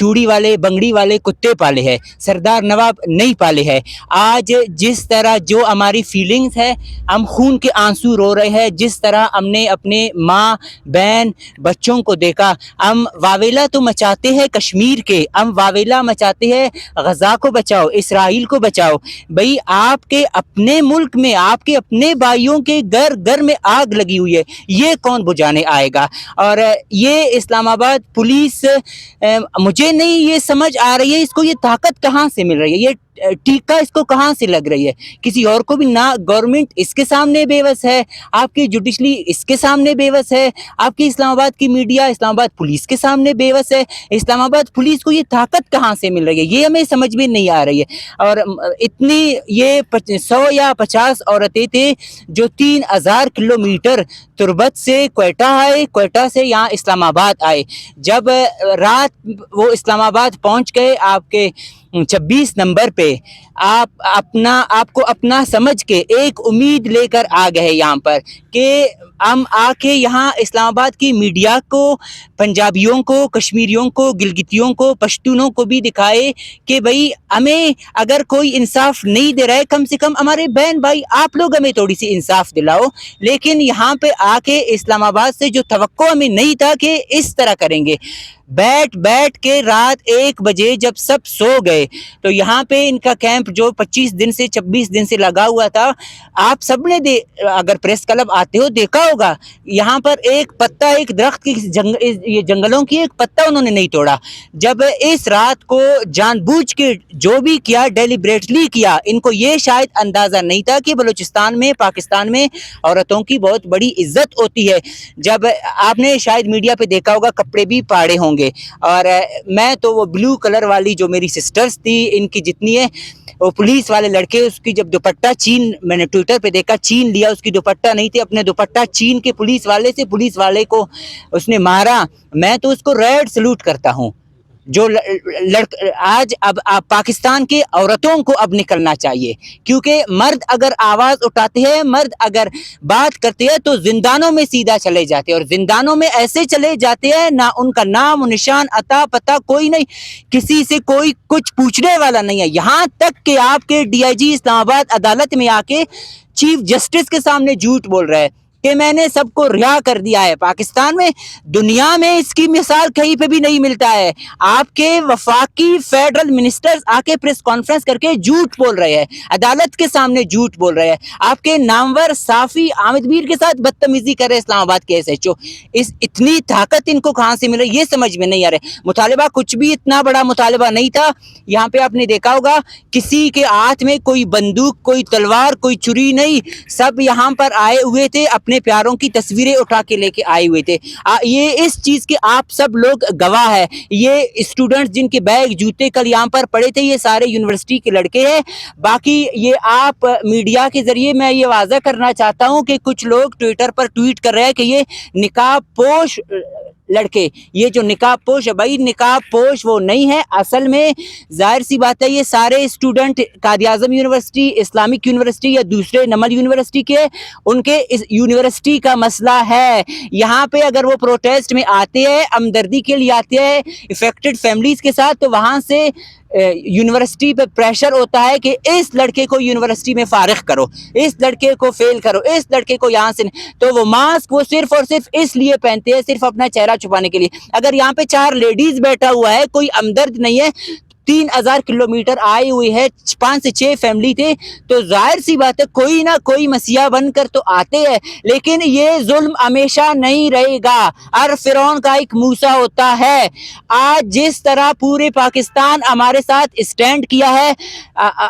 چوڑی والے بنگڑی والے کتے پالے ہیں, سردار نواب نہیں پالے ہیں. آج جس طرح جو ہماری فیلنگز ہے, ہم خون کے آنسو رو رہے ہیں, جس طرح ہم نے اپنے ماں بہن بچوں کو دیکھا. ہم واویلا تو مچاتے ہیں کشمیر کے, ہم واویلا مچاتے ہیں غزہ کو بچاؤ, اسرائیل کو بچاؤ. بھئی آپ کے اپنے ملک میں آپ کے اپنے بھائیوں کے گھر میں آگ لگی ہوئی ہے, یہ کون بجھانے آئے گا؟ اور یہ اسلام آباد پولیس, مجھے نہیں یہ سمجھ آ رہی ہے اس کو یہ طاقت کہاں سے مل رہی ہے, یہ ٹیکہ اس کو کہاں سے لگ رہی ہے. کسی اور کو بھی نہ, گورنمنٹ اس کے سامنے بے بس ہے, آپ کی جوڈیشلی اس کے سامنے بے بس ہے, آپ کی اسلام آباد کی میڈیا اسلام آباد پولیس کے سامنے بے بس ہے. اسلام آباد پولیس کو یہ طاقت کہاں سے مل رہی ہے, یہ ہمیں سمجھ میں نہیں آ رہی ہے. اور اتنی یہ 100 یا 50 عورتیں تھے جو 3000 کلومیٹر تربت سے کوئٹہ آئے, کوئٹہ سے یہاں اسلام آباد آئے. جب رات وہ اسلام آباد پہنچ گئے آپ کے 26 نمبر پہ, آپ کو اپنا سمجھ کے ایک امید لے کر آ گئے یہاں پر کہ ہم آ کے یہاں اسلام آباد کی میڈیا کو, پنجابیوں کو, کشمیریوں کو, گلگتیوں کو, پشتونوں کو بھی دکھائے کہ بھئی ہمیں اگر کوئی انصاف نہیں دے رہا ہے, کم سے کم ہمارے بہن بھائی آپ لوگ ہمیں تھوڑی سی انصاف دلاؤ. لیکن یہاں پہ آ کے اسلام آباد سے جو توقع ہمیں نہیں تھا کہ اس طرح کریں گے, بیٹھ کے رات 1 بجے جب سب سو گئے تو یہاں پہ ان کا کیمپ جو 25 دن سے 26 دن سے لگا ہوا تھا, آپ سب نے اگر پریس کلب آتے ہو دیکھا ہوگا, یہاں پر ایک پتا, ایک درخت کی یہ جنگلوں کی ایک پتا انہوں نے نہیں توڑا. جب اس رات کو جان بوجھ کے جو بھی کیا, ڈیلیبریٹلی کیا, ان کو یہ شاید اندازہ نہیں تھا کہ بلوچستان میں, پاکستان میں عورتوں کی بہت بڑی عزت ہوتی ہے. جب آپ نے شاید میڈیا پہ دیکھا ہوگا کپڑے بھی پاڑے ہوں گے, اور میں تو وہ بلو کلر والی جو میری سسٹرز تھی, ان کی جتنی ہے وہ پولیس والے لڑکے, اس کی جب دوپٹہ چین, میں نے ٹویٹر پہ دیکھا چین لیا, اس کی دوپٹہ نہیں تھی, اپنے دوپٹہ چین کے پولیس والے سے, پولیس والے کو اس نے مارا. میں تو اس کو ریڈ سلوٹ کرتا ہوں. جو آج اب پاکستان کے عورتوں کو اب نکلنا چاہیے, کیونکہ مرد اگر آواز اٹھاتے ہیں, مرد اگر بات کرتے ہیں تو زندانوں میں سیدھا چلے جاتے ہیں, اور زندانوں میں ایسے چلے جاتے ہیں نہ ان کا نام و نشان عطا پتہ کوئی نہیں, کسی سے کوئی کچھ پوچھنے والا نہیں ہے. یہاں تک کہ آپ کے ڈی آئی جی اسلام آباد عدالت میں آ کے چیف جسٹس کے سامنے جھوٹ بول رہا ہے کہ میں نے سب کو رہا کر دیا ہے. پاکستان میں, دنیا میں اس کی مثال کہیں پہ بھی نہیں ملتا ہے. آپ کے وفاقی فیڈرل منسٹرز آ کے پریس کانفرنس کر کے جھوٹ بول رہے ہیں, عدالت کے سامنے جھوٹ بول رہے ہیں. آپ کے نامور صافی حامد میر کے ساتھ بدتمیزی کر رہے اسلام آباد کے SHO. اتنی طاقت ان کو کہاں سے مل رہی, یہ سمجھ میں نہیں آ رہا. مطالبہ کچھ بھی اتنا بڑا مطالبہ نہیں تھا. یہاں پہ آپ نے دیکھا ہوگا کسی کے ہاتھ میں کوئی بندوق, کوئی تلوار, کوئی چھری نہیں, سب یہاں پر آئے ہوئے تھے, اپنے پیاروں کی تصویریں اٹھا کے لے کے آئے ہوئے تھے. یہ اس چیز کے آپ سب لوگ گواہ ہیں. یہ اسٹوڈنٹس جن کے بیگ جوتے کل یہاں پر پڑے تھے, یہ سارے یونیورسٹی کے لڑکے ہیں. باقی یہ آپ میڈیا کے ذریعے میں یہ واضح کرنا چاہتا ہوں کہ کچھ لوگ ٹویٹر پر ٹویٹ کر رہے ہیں کہ یہ نقاب پوش لڑکے, یہ جو نقاب پوش ہے, بھائی نقاب پوش وہ نہیں ہے. اصل میں ظاہر سی بات ہے یہ سارے student Quaid Azam university, Islamic university یا دوسرے نمل یونیورسٹی کے, ان کے اس یونیورسٹی کا مسئلہ ہے. یہاں پہ اگر وہ پروٹیسٹ میں آتے ہیں, ہمدردی کے لیے آتے ہیں افیکٹڈ فیملیز کے ساتھ, تو وہاں سے یونیورسٹی پہ پریشر ہوتا ہے کہ اس لڑکے کو یونیورسٹی میں فارغ کرو, اس لڑکے کو فیل کرو, اس لڑکے کو یہاں سے. تو وہ ماسک وہ صرف اور صرف اس لیے پہنتے ہیں, صرف اپنا چہرہ چھپانے کے لیے. اگر یہاں پہ 4 لیڈیز بیٹھا ہوا ہے, کوئی ہمدرد نہیں ہے, 3000 کلومیٹر آئی ہوئی ہے, 5 سے 6 فیملی تھے, تو ظاہر سی بات ہے کوئی نہ کوئی مسیحا بن کر تو آتے ہیں. لیکن یہ ظلم ہمیشہ نہیں رہے گا. ہر فرعون کا ایک موسیٰ ہوتا ہے. آج جس طرح پورے پاکستان ہمارے ساتھ اسٹینڈ کیا ہے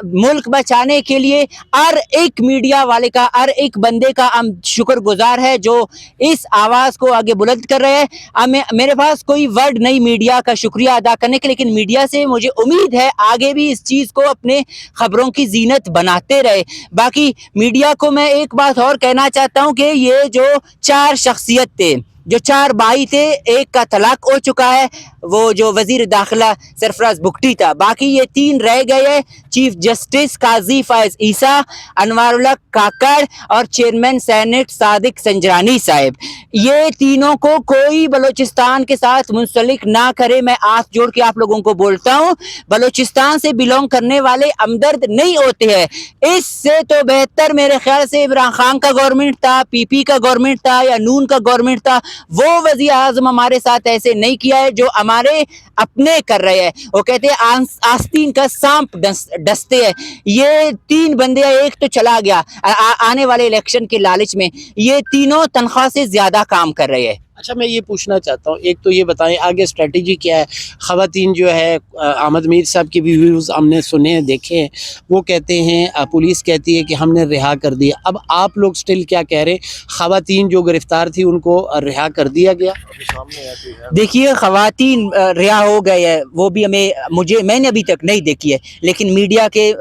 ملک بچانے کے لیے, ہر ایک میڈیا والے کا, ہر ایک بندے کا ہم شکر گزار ہے جو اس آواز کو آگے بلند کر رہے ہیں. میرے پاس کوئی ورڈ نہیں میڈیا کا شکریہ ادا کرنے کے, لیکن میڈیا سے مجھے امید ہے آگے بھی اس چیز کو اپنے خبروں کی زینت بناتے رہے. باقی میڈیا کو میں ایک بات اور کہنا چاہتا ہوں کہ یہ جو 4 شخصیت تھے, جو 4 بھائی تھے, ایک کا طلاق ہو چکا ہے, وہ جو وزیر داخلہ سرفراز بگٹی تھا. باقی یہ 3 رہ گئے ہیں, چیف جسٹس قاضی فائز عیسیٰ, انوار اللہ کاکڑ اور چیئرمین سینٹ صادق سنجرانی صاحب. یہ تینوں کو کوئی بلوچستان کے ساتھ منسلک نہ کرے. میں ہاتھ جوڑ کے آپ لوگوں کو بولتا ہوں, بلوچستان سے بلونگ کرنے والے ہمدرد نہیں ہوتے ہیں. اس سے تو بہتر میرے خیال سے عمران خان کا گورنمنٹ تھا, پی پی کا گورنمنٹ تھا یا نون کا گورنمنٹ تھا. وہ وزیر اعظم ہمارے ساتھ ایسے نہیں کیا ہے جو ہمارے اپنے کر رہے ہیں. وہ کہتے ہیں آستین کا سانپ ڈستے ہیں. یہ 3 بندے, ایک تو چلا گیا آنے والے الیکشن کے لالچ میں. یہ تینوں تنخواہ سے زیادہ کام کر رہے ہیں. اچھا میں یہ پوچھنا چاہتا ہوں, ایک تو یہ بتائیں آگے اسٹریٹجی کیا ہے؟ خواتین جو ہے احمد میر صاحب کی ویڈیوز ہم نے سنے ہیں, دیکھے ہیں, وہ کہتے ہیں پولیس کہتی ہے کہ ہم نے رہا کر دیا. اب آپ لوگ سٹل کیا کہہ رہے, خواتین جو گرفتار تھی ان کو رہا کر دیا گیا؟ دیکھیے خواتین رہا ہو گئے ہیں, وہ بھی میں نے ابھی تک نہیں دیکھی ہے, لیکن میڈیا کے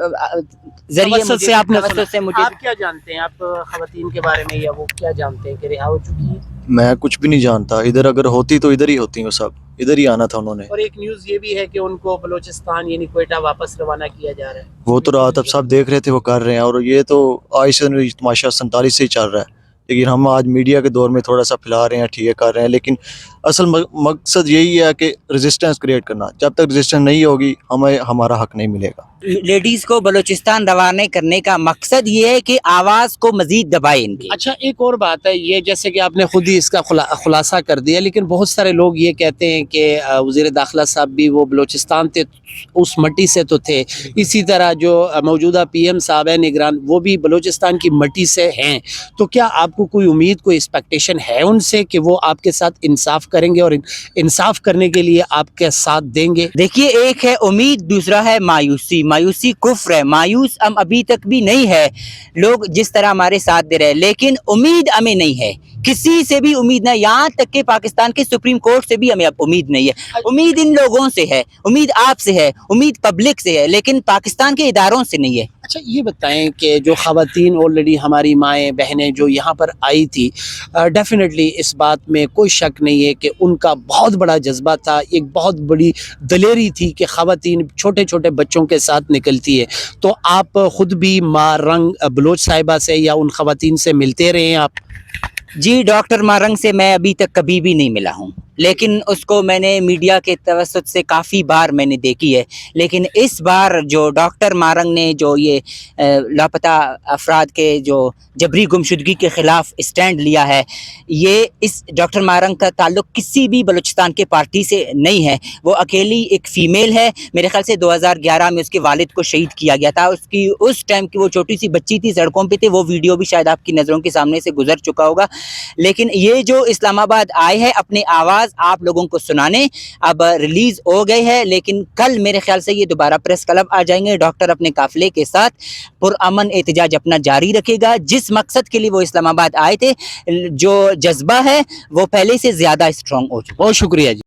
ذریعے توسط سے آپ نے سنا. سے مجھے آپ کیا جانتے ہیں, آپ خواتین کے بارے میں, یا وہ کیا جانتے ہیں کہ رہا ہو چکی ہے؟ میں کچھ بھی نہیں جانتا. ادھر اگر ہوتی تو ادھر ہی ہوتی ہیں, وہ سب ادھر ہی آنا تھا انہوں نے. اور ایک نیوز یہ بھی ہے کہ ان کو بلوچستان یعنی کوئٹہ واپس روانہ کیا جا رہا ہے. وہ تو رات اب سب دیکھ رہے تھے وہ کر رہے ہیں, اور یہ تو آج سے تماشا 47 سے ہی چل رہا ہے. لیکن ہم آج میڈیا کے دور میں تھوڑا سا پھیلا رہے ہیں, ٹھیک ہے کر رہے ہیں, لیکن اصل مقصد یہی ہے کہ ریزسٹنس کریٹ کرنا. جب تک ریزسٹنس نہیں ہوگی ہمیں ہمارا حق نہیں ملے گا. لیڈیز کو بلوچستان روانہ کرنے کا مقصد یہ ہے کہ آواز کو مزید دبائے ان کی. اچھا ایک اور بات ہے, یہ جیسے کہ آپ نے خود ہی اس کا خلاصہ کر دیا, لیکن بہت سارے لوگ یہ کہتے ہیں کہ وزیر داخلہ صاحب بھی وہ بلوچستان تھے, اس مٹی سے تو تھے. اسی طرح جو موجودہ پی ایم صاحب ہیں نگران, وہ بھی بلوچستان کی مٹی سے ہیں. تو کیا آپ کو کوئی امید, کوئی ایکسپیکٹیشن ہے ان سے کہ وہ آپ کے ساتھ انصاف کریں گے اور انصاف کرنے کے لیے آپ کے ساتھ دیں گے؟ دیکھیے ایک ہے امید, دوسرا ہے مایوسی. مایوسی کفر ہے, مایوس ہم ابھی تک بھی نہیں ہے. لوگ جس طرح ہمارے ساتھ دے رہے ہیں, لیکن امید ہمیں نہیں ہے, کسی سے بھی امید نہیں. یہاں تک کہ پاکستان کے سپریم کورٹ سے بھی ہمیں اب امید نہیں ہے. امید ان لوگوں سے ہے, امید آپ سے ہے, امید پبلک سے ہے, لیکن پاکستان کے اداروں سے نہیں ہے. اچھا یہ بتائیں کہ جو خواتین آلریڈی ہماری مائیں بہنیں جو یہاں پر آئی تھی, ڈیفینیٹلی اس بات میں کوئی شک نہیں ہے کہ ان کا بہت بڑا جذبہ تھا, ایک بہت بڑی دلیری تھی کہ خواتین چھوٹے چھوٹے بچوں کے ساتھ نکلتی ہے. تو آپ خود بھی ماں رنگ بلوچ صاحبہ سے یا ان خواتین سے ملتے رہے ہیں آپ؟ جی ڈاکٹر مارنگ سے میں ابھی تک کبھی بھی نہیں ملا ہوں, لیکن اس کو میں نے میڈیا کے توسط سے کافی بار میں نے دیکھی ہے. لیکن اس بار جو ڈاکٹر مارنگ نے جو یہ لاپتہ افراد کے جو جبری گمشدگی کے خلاف اسٹینڈ لیا ہے, یہ اس ڈاکٹر مارنگ کا تعلق کسی بھی بلوچستان کے پارٹی سے نہیں ہے. وہ اکیلی ایک فیمیل ہے. میرے خیال سے 2011 میں اس کے والد کو شہید کیا گیا تھا. اس ٹائم کی وہ چھوٹی سی بچی تھی, سڑکوں پہ تھی. وہ ویڈیو بھی شاید آپ کی نظروں کے سامنے سے گزر چکا ہوگا. لیکن یہ جو اسلام آباد آئے ہیں اپنے آواز آپ لوگوں کو سنانے, اب ریلیز ہو گئے ہے, لیکن کل میرے خیال سے یہ دوبارہ پریس کلب آ جائیں گے. ڈاکٹر اپنے قافلے کے ساتھ پرامن احتجاج اپنا جاری رکھے گا. جس مقصد کے لیے وہ اسلام آباد آئے تھے, جو جذبہ ہے وہ پہلے سے زیادہ اسٹرانگ ہو چکا. بہت شکریہ جی.